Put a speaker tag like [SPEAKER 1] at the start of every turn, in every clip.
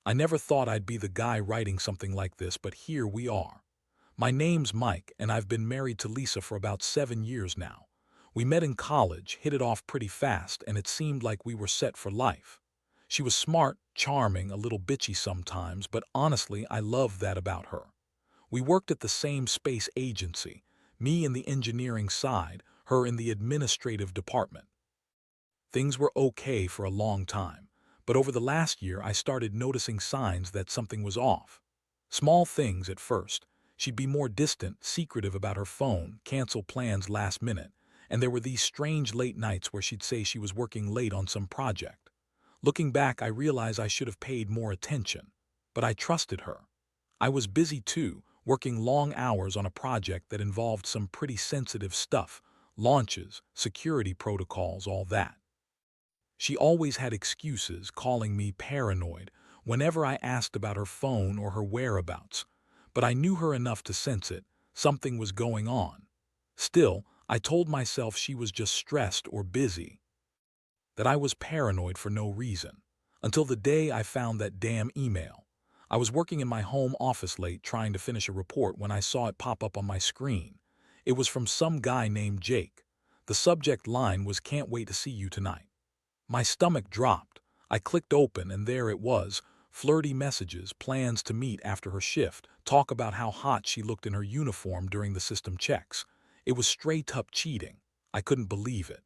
[SPEAKER 1] I never thought I'd be the guy writing something like this, but here we are. My name's Mike, and I've been married to Lisa for about 7 years now. We met in college, hit it off pretty fast, and it seemed like we were set for life. She was smart, charming, a little bitchy sometimes, but honestly, I loved that about her. We worked at the same space agency, me in the engineering side, her in the administrative department. Things were okay for a long time, but over the last year I started noticing signs that something was off. Small things at first. She'd be more distant, secretive about her phone, cancel plans last minute, and there were these strange late nights where she'd say she was working late on some project. Looking back, I realize I should have paid more attention, but I trusted her. I was busy too, working long hours on a project that involved some pretty sensitive stuff, launches, security protocols, all that. She always had excuses, calling me paranoid whenever I asked about her phone or her whereabouts, but I knew her enough to sense it. Something was going on. Still, I told myself she was just stressed or busy, that I was paranoid for no reason, until the day I found that damn email. I was working in my home office late trying to finish a report when I saw it pop up on my screen. It was from some guy named Jake. The subject line was "Can't wait to see you tonight." My stomach dropped. I clicked open and there it was, flirty messages, plans to meet after her shift, talk about how hot she looked in her uniform during the system checks. It was straight up cheating. I couldn't believe it.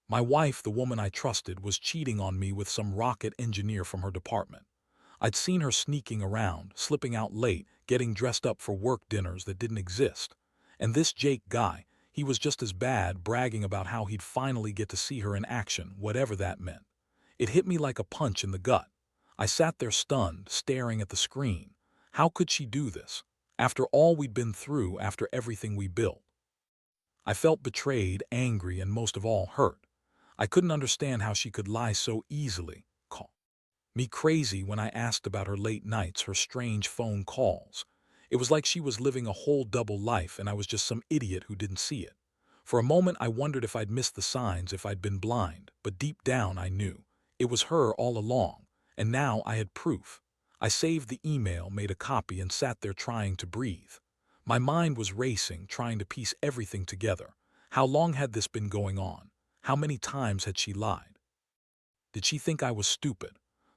[SPEAKER 1] My wife, the woman I trusted, was cheating on me with some rocket engineer from her department. I'd seen her sneaking around, slipping out late, getting dressed up for work dinners that didn't exist. And this Jake guy, he was just as bad, bragging about how he'd finally get to see her in action, whatever that meant. It hit me like a punch in the gut. I sat there stunned, staring at the screen. How could she do this? After all we'd been through, after everything we built. I felt betrayed, angry, and most of all, hurt. I couldn't understand how she could lie so easily, call me crazy when I asked about her late nights, her strange phone calls. It was like she was living a whole double life and I was just some idiot who didn't see it. For a moment I wondered if I'd missed the signs, if I'd been blind, but deep down I knew. It was her all along, and now I had proof. I saved the email, made a copy, and sat there trying to breathe. My mind was racing, trying to piece everything together. How long had this been going on? How many times had she lied? Did she think I was stupid?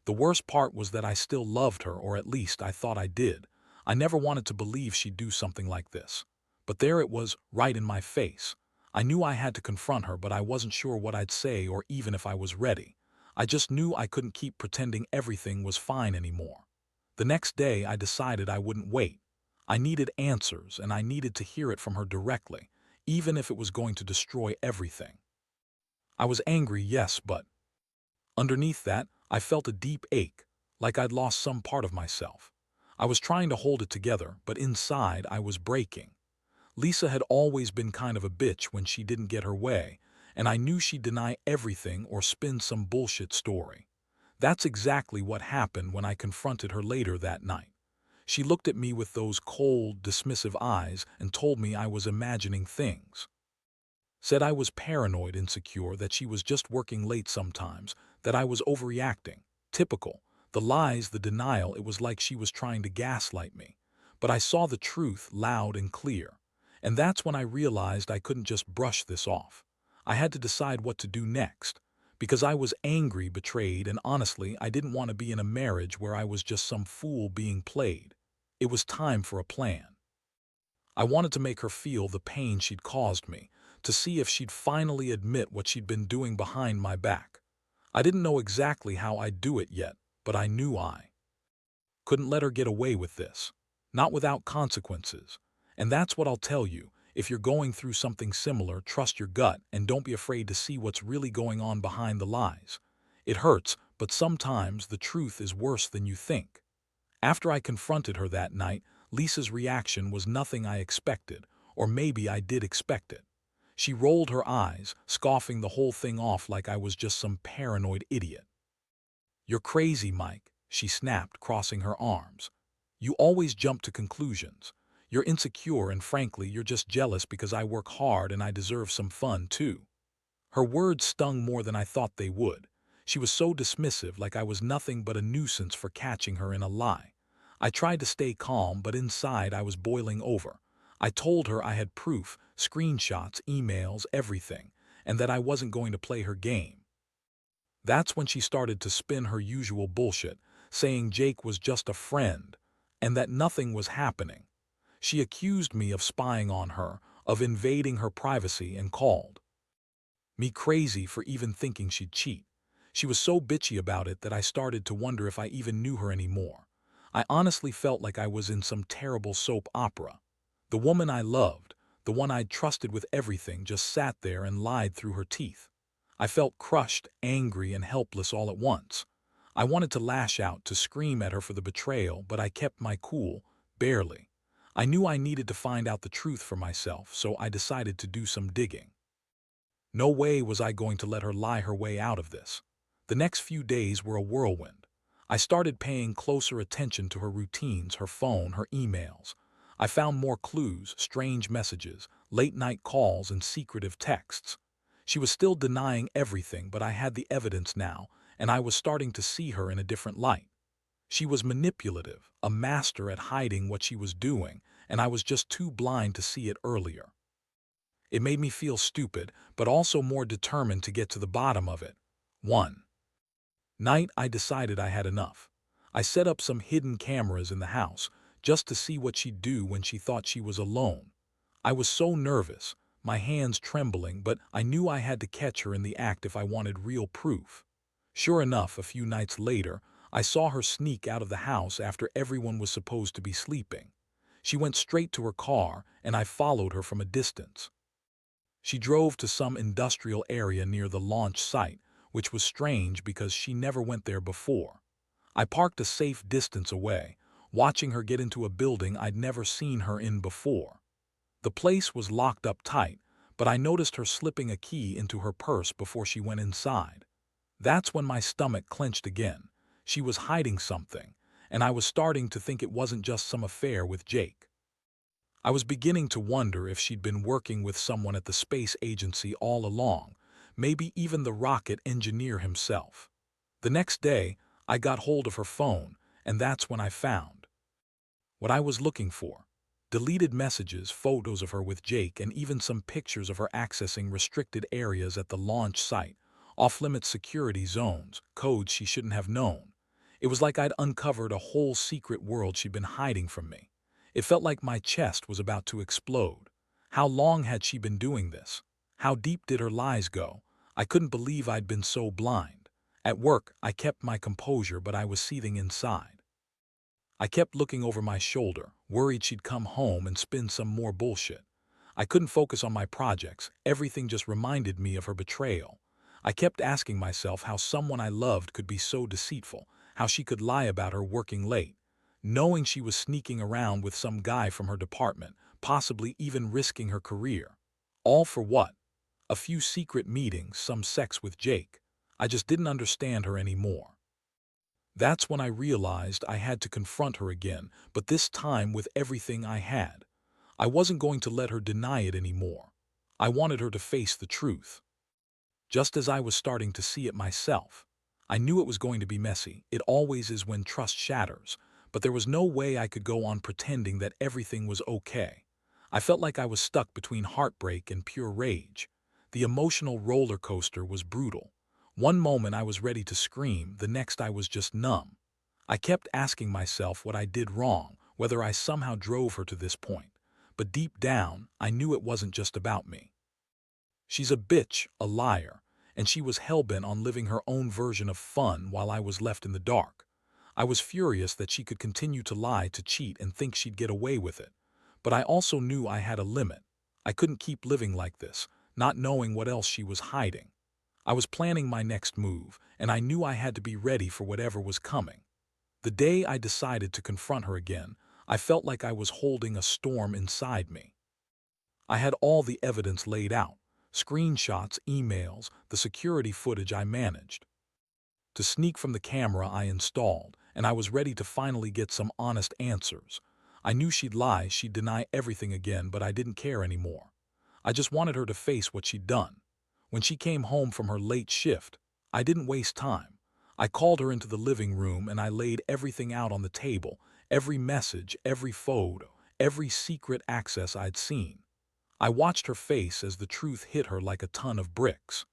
[SPEAKER 1] The worst part was that I still loved her, or at least I thought I did. I never wanted to believe she'd do something like this. But there it was, right in my face. I knew I had to confront her, but I wasn't sure what I'd say or even if I was ready. I just knew I couldn't keep pretending everything was fine anymore. The next day I decided I wouldn't wait. I needed answers, and I needed to hear it from her directly, even if it was going to destroy everything. I was angry, yes, but underneath that, I felt a deep ache, like I'd lost some part of myself. I was trying to hold it together, but inside I was breaking. Lisa had always been kind of a bitch when she didn't get her way, and I knew she'd deny everything or spin some bullshit story. That's exactly what happened when I confronted her later that night. She looked at me with those cold, dismissive eyes and told me I was imagining things. Said I was paranoid, insecure, that she was just working late sometimes, that I was overreacting. Typical. The lies, the denial, it was like she was trying to gaslight me. But I saw the truth loud and clear. And that's when I realized I couldn't just brush this off. I had to decide what to do next. Because I was angry, betrayed, and honestly, I didn't want to be in a marriage where I was just some fool being played. It was time for a plan. I wanted to make her feel the pain she'd caused me, to see if she'd finally admit what she'd been doing behind my back. I didn't know exactly how I'd do it yet, but I knew I couldn't let her get away with this. Not without consequences. And that's what I'll tell you. If you're going through something similar, trust your gut and don't be afraid to see what's really going on behind the lies. It hurts, but sometimes the truth is worse than you think. After I confronted her that night, Lisa's reaction was nothing I expected, or maybe I did expect it. She rolled her eyes, scoffing the whole thing off like I was just some paranoid idiot. "You're crazy, Mike," she snapped, crossing her arms. "You always jump to conclusions. You're insecure and frankly, you're just jealous because I work hard and I deserve some fun too." Her words stung more than I thought they would. She was so dismissive, like I was nothing but a nuisance for catching her in a lie. I tried to stay calm, but inside I was boiling over. I told her I had proof, screenshots, emails, everything, and that I wasn't going to play her game. That's when she started to spin her usual bullshit, saying Jake was just a friend, and that nothing was happening. She accused me of spying on her, of invading her privacy, and called me crazy for even thinking she'd cheat. She was so bitchy about it that I started to wonder if I even knew her anymore. I honestly felt like I was in some terrible soap opera. The woman I loved, the one I'd trusted with everything, just sat there and lied through her teeth. I felt crushed, angry, and helpless all at once. I wanted to lash out, to scream at her for the betrayal, but I kept my cool, barely. I knew I needed to find out the truth for myself, so I decided to do some digging. No way was I going to let her lie her way out of this. The next few days were a whirlwind. I started paying closer attention to her routines, her phone, her emails. I found more clues, strange messages, late-night calls, and secretive texts. She was still denying everything, but I had the evidence now, and I was starting to see her in a different light. She was manipulative, a master at hiding what she was doing, and I was just too blind to see it earlier. It made me feel stupid, but also more determined to get to the bottom of it. One night, I decided I had enough. I set up some hidden cameras in the house, just to see what she'd do when she thought she was alone. I was so nervous, my hands trembling, but I knew I had to catch her in the act if I wanted real proof. Sure enough, a few nights later, I saw her sneak out of the house after everyone was supposed to be sleeping. She went straight to her car, and I followed her from a distance. She drove to some industrial area near the launch site, which was strange because she never went there before. I parked a safe distance away, watching her get into a building I'd never seen her in before. The place was locked up tight, but I noticed her slipping a key into her purse before she went inside. That's when my stomach clenched again. She was hiding something, and I was starting to think it wasn't just some affair with Jake. I was beginning to wonder if she'd been working with someone at the space agency all along, maybe even the rocket engineer himself. The next day, I got hold of her phone, and that's when I found what I was looking for. Deleted messages, photos of her with Jake, and even some pictures of her accessing restricted areas at the launch site, off-limits security zones, codes she shouldn't have known. It was like I'd uncovered a whole secret world she'd been hiding from me. It felt like my chest was about to explode. How long had she been doing this? How deep did her lies go? I couldn't believe I'd been so blind. At work, I kept my composure, but I was seething inside. I kept looking over my shoulder, worried she'd come home and spin some more bullshit. I couldn't focus on my projects. Everything just reminded me of her betrayal. I kept asking myself how someone I loved could be so deceitful, how she could lie about her working late, knowing she was sneaking around with some guy from her department, possibly even risking her career. All for what? A few secret meetings, some sex with Jake. I just didn't understand her anymore. That's when I realized I had to confront her again, but this time with everything I had. I wasn't going to let her deny it anymore. I wanted her to face the truth. Just as I was starting to see it myself. I knew it was going to be messy. It always is when trust shatters, but there was no way I could go on pretending that everything was okay. I felt like I was stuck between heartbreak and pure rage. The emotional roller coaster was brutal. One moment I was ready to scream, the next I was just numb. I kept asking myself what I did wrong, whether I somehow drove her to this point. But deep down, I knew it wasn't just about me. She's a bitch, a liar, and she was hell-bent on living her own version of fun while I was left in the dark. I was furious that she could continue to lie, to cheat, and think she'd get away with it. But I also knew I had a limit. I couldn't keep living like this, not knowing what else she was hiding. I was planning my next move, and I knew I had to be ready for whatever was coming. The day I decided to confront her again, I felt like I was holding a storm inside me. I had all the evidence laid out, screenshots, emails, the security footage I managed to sneak from the camera I installed, and I was ready to finally get some honest answers. I knew she'd lie, she'd deny everything again, but I didn't care anymore. I just wanted her to face what she'd done. When she came home from her late shift, I didn't waste time. I called her into the living room and I laid everything out on the table, every message, every photo, every secret access I'd seen. I watched her face as the truth hit her like a ton of bricks.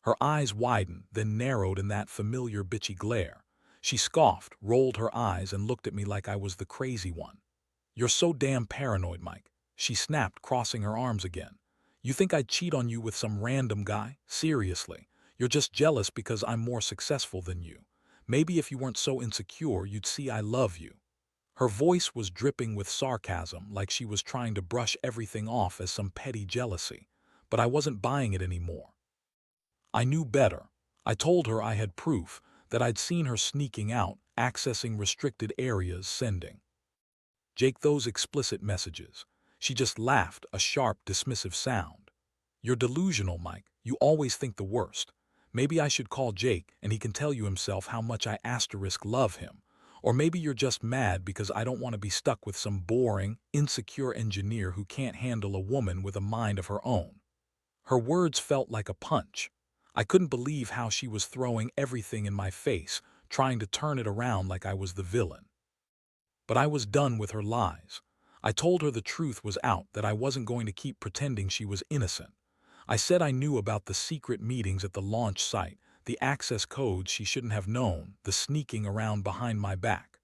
[SPEAKER 1] Her eyes widened, then narrowed in that familiar bitchy glare. She scoffed, rolled her eyes, and looked at me like I was the crazy one. "You're so damn paranoid, Mike," she snapped, crossing her arms again. "You think I'd cheat on you with some random guy? Seriously. You're just jealous because I'm more successful than you. Maybe if you weren't so insecure, you'd see I love you." Her voice was dripping with sarcasm, like she was trying to brush everything off as some petty jealousy. But I wasn't buying it anymore. I knew better. I told her I had proof, that I'd seen her sneaking out, accessing restricted areas, sending Jake those explicit messages. She just laughed, a sharp, dismissive sound. "You're delusional, Mike. You always think the worst. Maybe I should call Jake and he can tell you himself how much I love him. Or maybe you're just mad because I don't want to be stuck with some boring, insecure engineer who can't handle a woman with a mind of her own." Her words felt like a punch. I couldn't believe how she was throwing everything in my face, trying to turn it around like I was the villain. But I was done with her lies. I told her the truth was out, that I wasn't going to keep pretending she was innocent. I said I knew about the secret meetings at the launch site, the access codes she shouldn't have known, the sneaking around behind my back.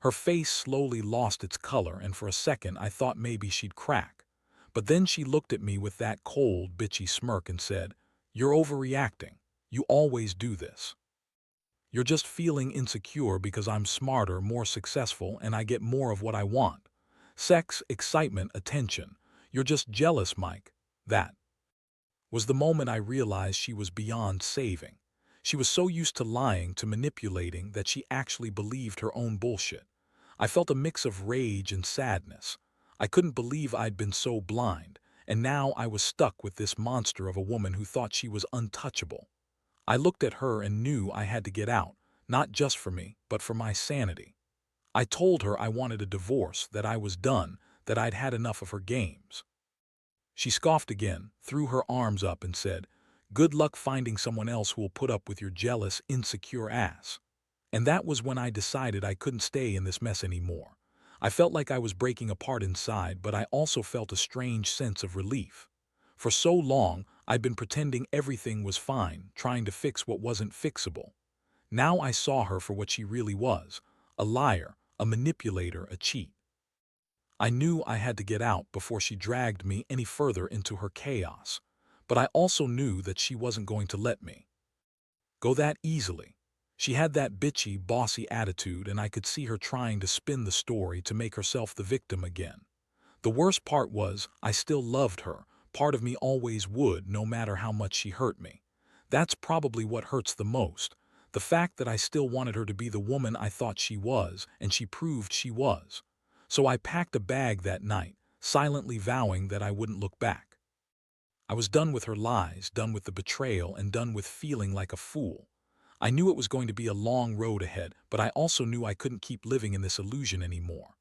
[SPEAKER 1] Her face slowly lost its color, and for a second I thought maybe she'd crack. But then she looked at me with that cold, bitchy smirk and said, "You're overreacting. You always do this. You're just feeling insecure because I'm smarter, more successful, and I get more of what I want. Sex, excitement, attention. You're just jealous, Mike." That was the moment I realized she was beyond saving. She was so used to lying, to manipulating, that she actually believed her own bullshit. I felt a mix of rage and sadness. I couldn't believe I'd been so blind, and now I was stuck with this monster of a woman who thought she was untouchable. I looked at her and knew I had to get out, not just for me, but for my sanity. I told her I wanted a divorce, that I was done, that I'd had enough of her games. She scoffed again, threw her arms up and said, "Good luck finding someone else who will put up with your jealous, insecure ass." And that was when I decided I couldn't stay in this mess anymore. I felt like I was breaking apart inside, but I also felt a strange sense of relief. For so long, I'd been pretending everything was fine, trying to fix what wasn't fixable. Now I saw her for what she really was, a liar, a manipulator, a cheat. I knew I had to get out before she dragged me any further into her chaos, but I also knew that she wasn't going to let me go that easily. She had that bitchy, bossy attitude, and I could see her trying to spin the story to make herself the victim again. The worst part was, I still loved her. Part of me always would, no matter how much she hurt me. That's probably what hurts the most. The fact that I still wanted her to be the woman I thought she was, and she proved she was. So I packed a bag that night, silently vowing that I wouldn't look back. I was done with her lies, done with the betrayal, and done with feeling like a fool. I knew it was going to be a long road ahead, but I also knew I couldn't keep living in this illusion anymore.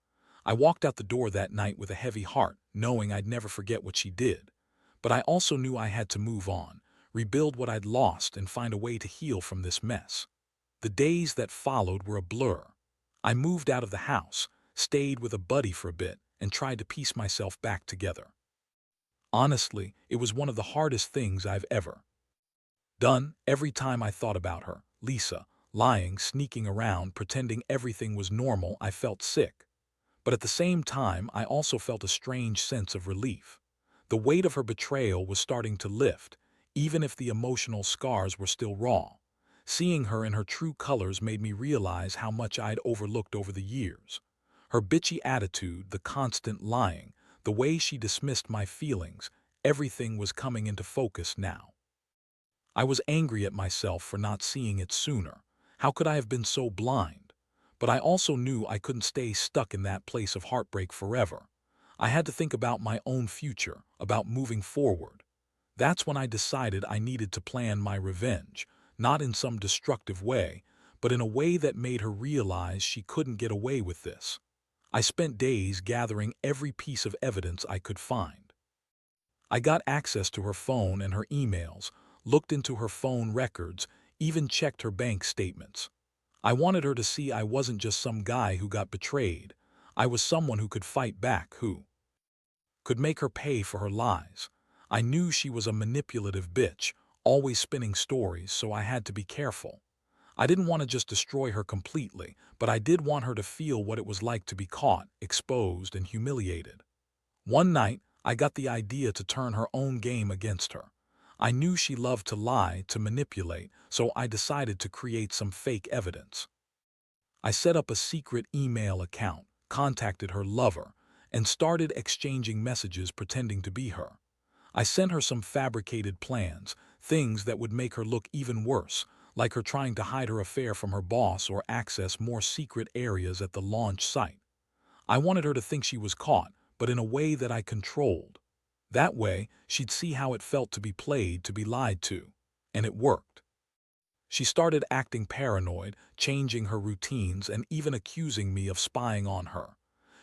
[SPEAKER 1] I walked out the door that night with a heavy heart, knowing I'd never forget what she did. But I also knew I had to move on, rebuild what I'd lost, and find a way to heal from this mess. The days that followed were a blur. I moved out of the house, stayed with a buddy for a bit, and tried to piece myself back together. Honestly, it was one of the hardest things I've ever done. Every time I thought about her, Lisa, lying, sneaking around, pretending everything was normal, I felt sick. But at the same time, I also felt a strange sense of relief. The weight of her betrayal was starting to lift, even if the emotional scars were still raw. Seeing her in her true colors made me realize how much I'd overlooked over the years. Her bitchy attitude, the constant lying, the way she dismissed my feelings, everything was coming into focus now. I was angry at myself for not seeing it sooner. How could I have been so blind? But I also knew I couldn't stay stuck in that place of heartbreak forever. I had to think about my own future, about moving forward. That's when I decided I needed to plan my revenge, not in some destructive way, but in a way that made her realize she couldn't get away with this. I spent days gathering every piece of evidence I could find. I got access to her phone and her emails, looked into her phone records, even checked her bank statements. I wanted her to see I wasn't just some guy who got betrayed. I was someone who could fight back, who could make her pay for her lies. I knew she was a manipulative bitch, always spinning stories, so I had to be careful. I didn't want to just destroy her completely, but I did want her to feel what it was like to be caught, exposed, and humiliated. One night, I got the idea to turn her own game against her. I knew she loved to lie, to manipulate, so I decided to create some fake evidence. I set up a secret email account, contacted her lover, and started exchanging messages pretending to be her. I sent her some fabricated plans, things that would make her look even worse, like her trying to hide her affair from her boss or access more secret areas at the launch site. I wanted her to think she was caught, but in a way that I controlled. That way, she'd see how it felt to be played, to be lied to. And it worked. She started acting paranoid, changing her routines, and even accusing me of spying on her.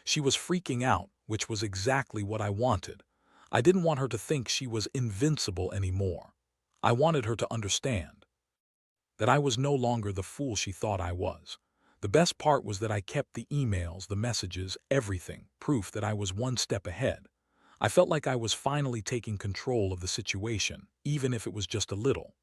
[SPEAKER 1] She was freaking out, which was exactly what I wanted. I didn't want her to think she was invincible anymore. I wanted her to understand that I was no longer the fool she thought I was. The best part was that I kept the emails, the messages, everything, proof that I was one step ahead. I felt like I was finally taking control of the situation, even if it was just a little.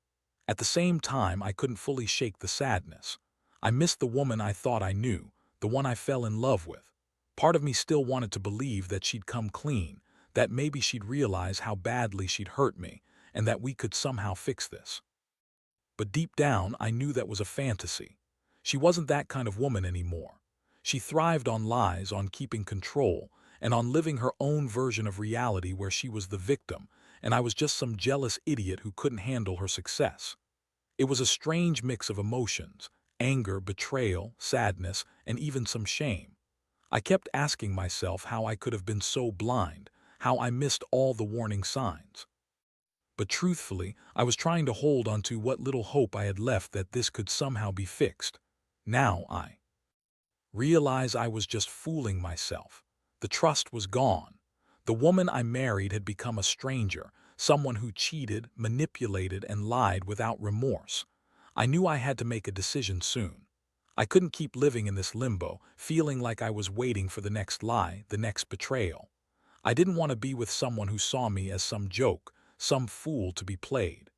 [SPEAKER 1] At the same time, I couldn't fully shake the sadness. I missed the woman I thought I knew, the one I fell in love with. Part of me still wanted to believe that she'd come clean, that maybe she'd realize how badly she'd hurt me, and that we could somehow fix this. But deep down, I knew that was a fantasy. She wasn't that kind of woman anymore. She thrived on lies, on keeping control, and on living her own version of reality where she was the victim, and I was just some jealous idiot who couldn't handle her success. It was a strange mix of emotions: anger, betrayal, sadness, and even some shame. I kept asking myself how I could have been so blind, how I missed all the warning signs. But truthfully, I was trying to hold on to what little hope I had left that this could somehow be fixed. Now I realize I was just fooling myself. The trust was gone. The woman I married had become a stranger, someone who cheated, manipulated, and lied without remorse. I knew I had to make a decision soon. I couldn't keep living in this limbo, feeling like I was waiting for the next lie, the next betrayal. I didn't want to be with someone who saw me as some joke, some fool to be played.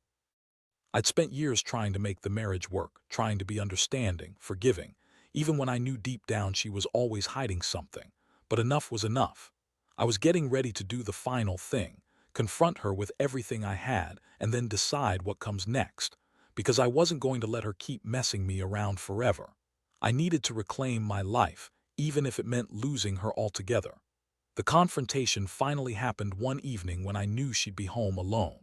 [SPEAKER 1] I'd spent years trying to make the marriage work, trying to be understanding, forgiving, even when I knew deep down she was always hiding something. But enough was enough. I was getting ready to do the final thing, confront her with everything I had, and then decide what comes next, because I wasn't going to let her keep messing me around forever. I needed to reclaim my life, even if it meant losing her altogether. The confrontation finally happened one evening when I knew she'd be home alone.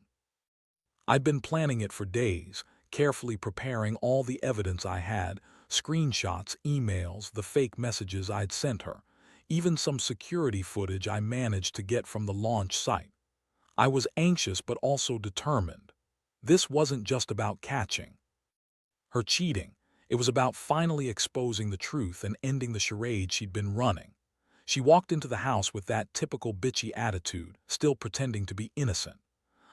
[SPEAKER 1] I'd been planning it for days, carefully preparing all the evidence I had: screenshots, emails, the fake messages I'd sent her, even some security footage I managed to get from the launch site. I was anxious but also determined. This wasn't just about catching her cheating. It was about finally exposing the truth and ending the charade she'd been running. She walked into the house with that typical bitchy attitude, still pretending to be innocent.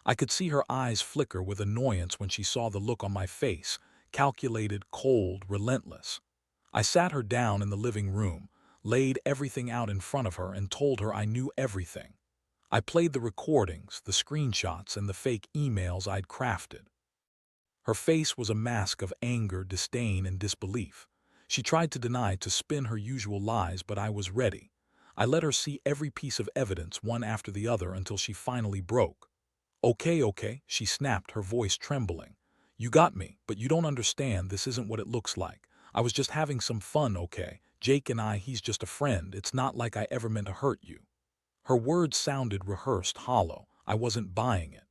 [SPEAKER 1] I could see her eyes flicker with annoyance when she saw the look on my face: calculated, cold, relentless. I sat her down in the living room, laid everything out in front of her, and told her I knew everything. I played the recordings, the screenshots, and the fake emails I'd crafted. Her face was a mask of anger, disdain, and disbelief. She tried to deny, to spin her usual lies, but I was ready. I let her see every piece of evidence, one after the other, until she finally broke. Okay, she snapped, her voice trembling. You got me, but you don't understand. This isn't what it looks like. I was just having some fun, okay? Jake and I, he's just a friend. It's not like I ever meant to hurt you. Her words sounded rehearsed, hollow. I wasn't buying it.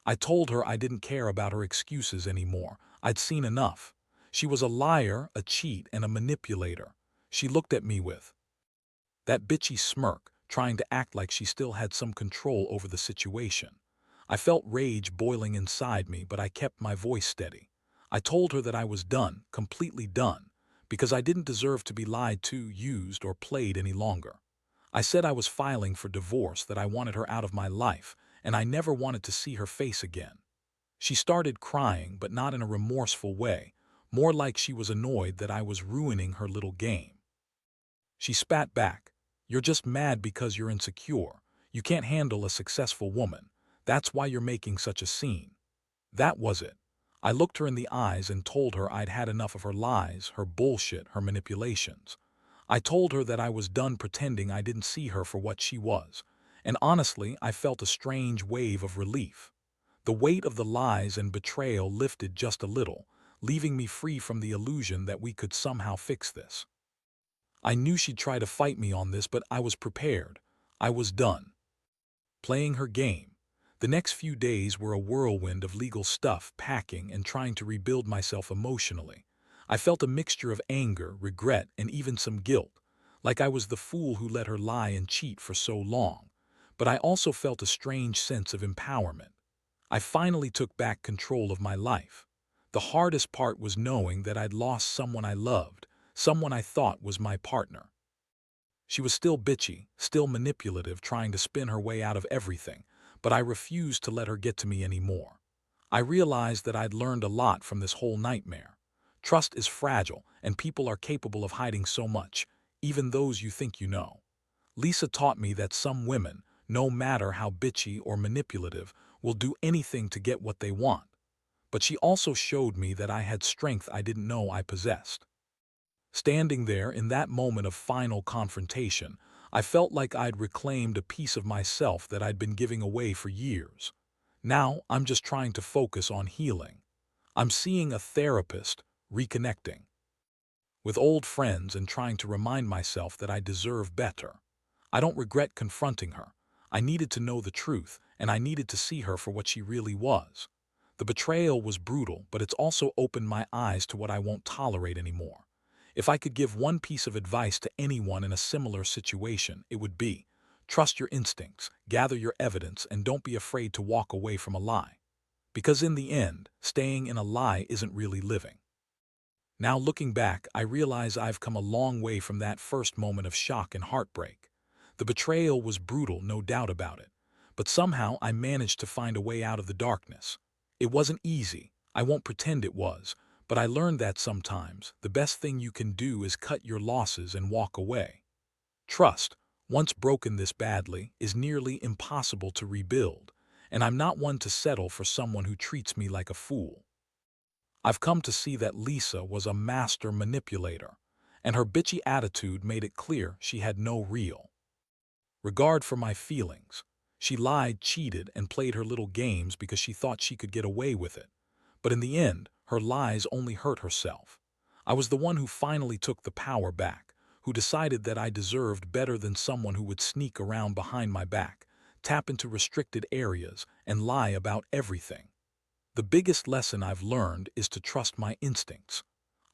[SPEAKER 1] I told her I didn't care about her excuses anymore. I'd seen enough. She was a liar, a cheat, and a manipulator. She looked at me with that bitchy smirk, trying to act like she still had some control over the situation. I felt rage boiling inside me, but I kept my voice steady. I told her that I was done, completely done, because I didn't deserve to be lied to, used, or played any longer. I said I was filing for divorce, that I wanted her out of my life, and I never wanted to see her face again. She started crying, but not in a remorseful way, more like she was annoyed that I was ruining her little game. She spat back, "You're just mad because you're insecure. You can't handle a successful woman. That's why you're making such a scene." That was it. I looked her in the eyes and told her I'd had enough of her lies, her bullshit, her manipulations. I told her that I was done pretending I didn't see her for what she was. And honestly, I felt a strange wave of relief. The weight of the lies and betrayal lifted just a little, leaving me free from the illusion that we could somehow fix this. I knew she'd try to fight me on this, but I was prepared. I was done playing her game. The next few days were a whirlwind of legal stuff, packing, and trying to rebuild myself emotionally. I felt a mixture of anger, regret, and even some guilt, like I was the fool who let her lie and cheat for so long. But I also felt a strange sense of empowerment. I finally took back control of my life. The hardest part was knowing that I'd lost someone I loved, someone I thought was my partner. She was still bitchy, still manipulative, trying to spin her way out of everything, but I refused to let her get to me anymore. I realized that I'd learned a lot from this whole nightmare. Trust is fragile, and people are capable of hiding so much, even those you think you know. Lisa taught me that some women, no matter how bitchy or manipulative, will do anything to get what they want. But she also showed me that I had strength I didn't know I possessed. Standing there in that moment of final confrontation, I felt like I'd reclaimed a piece of myself that I'd been giving away for years. Now I'm just trying to focus on healing. I'm seeing a therapist, reconnecting with old friends, and trying to remind myself that I deserve better. I don't regret confronting her. I needed to know the truth, and I needed to see her for what she really was. The betrayal was brutal, but it's also opened my eyes to what I won't tolerate anymore. If I could give one piece of advice to anyone in a similar situation, it would be, trust your instincts, gather your evidence, and don't be afraid to walk away from a lie. Because in the end, staying in a lie isn't really living. Now looking back, I realize I've come a long way from that first moment of shock and heartbreak. The betrayal was brutal, no doubt about it. But somehow I managed to find a way out of the darkness. It wasn't easy, I won't pretend it was, but I learned that sometimes the best thing you can do is cut your losses and walk away. Trust, once broken this badly, is nearly impossible to rebuild, and I'm not one to settle for someone who treats me like a fool. I've come to see that Lisa was a master manipulator, and her bitchy attitude made it clear she had no real regard for my feelings. She lied, cheated, and played her little games because she thought she could get away with it. But in the end, her lies only hurt herself. I was the one who finally took the power back, who decided that I deserved better than someone who would sneak around behind my back, tap into restricted areas, and lie about everything. The biggest lesson I've learned is to trust my instincts.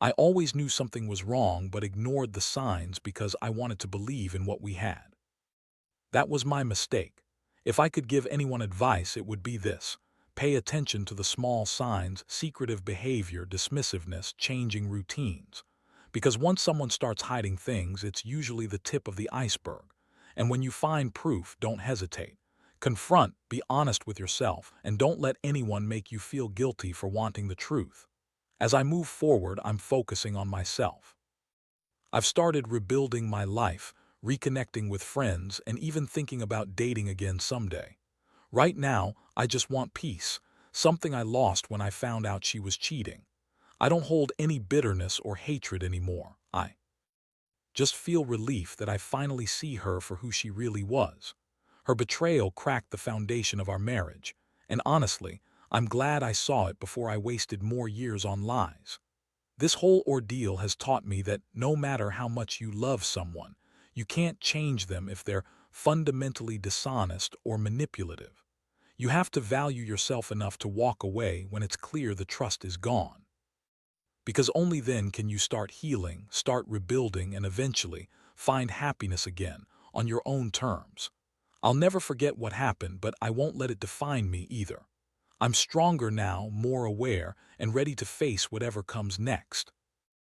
[SPEAKER 1] I always knew something was wrong but ignored the signs because I wanted to believe in what we had. That was my mistake. If I could give anyone advice, it would be this: pay attention to the small signs, secretive behavior, dismissiveness, changing routines. Because once someone starts hiding things, it's usually the tip of the iceberg. And when you find proof, don't hesitate. Confront, be honest with yourself, and don't let anyone make you feel guilty for wanting the truth. As I move forward, I'm focusing on myself. I've started rebuilding my life, reconnecting with friends, and even thinking about dating again someday. Right now, I just want peace, something I lost when I found out she was cheating. I don't hold any bitterness or hatred anymore. I just feel relief that I finally see her for who she really was. Her betrayal cracked the foundation of our marriage, and honestly, I'm glad I saw it before I wasted more years on lies. This whole ordeal has taught me that no matter how much you love someone, you can't change them if they're fundamentally dishonest or manipulative. You have to value yourself enough to walk away when it's clear the trust is gone. Because only then can you start healing, start rebuilding, and eventually find happiness again on your own terms. I'll never forget what happened, but I won't let it define me either. I'm stronger now, more aware, and ready to face whatever comes next.